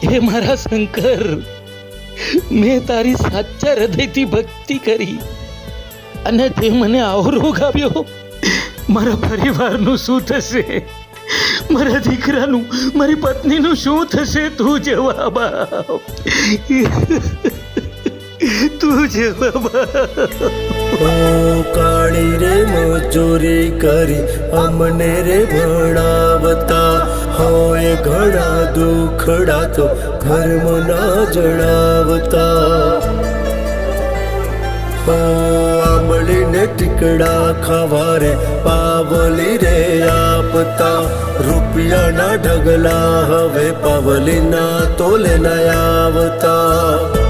હે મારા શંકર, મેં તારી સાચા હૃદયથી ભક્તિ કરી અને તે મને આવો રોગ આવ્યો. મારા પરિવારનું શું થશે? મારા દીકરાનું, મારી પત્નીનું શું થશે? તું જવાબ આપ, તું જવાબ આપ. કાળી રે મજૂરી કરી અમને રે ભણાવતા, હોય ઘણા દુખડા તો ઘરમાં ના જણાવતા. આંબળીને ટીકડા ખાવા રે પાવલી રે આપતા, રૂપિયાના ઢગલા હવે પાવલીના તોલે ના આવતા.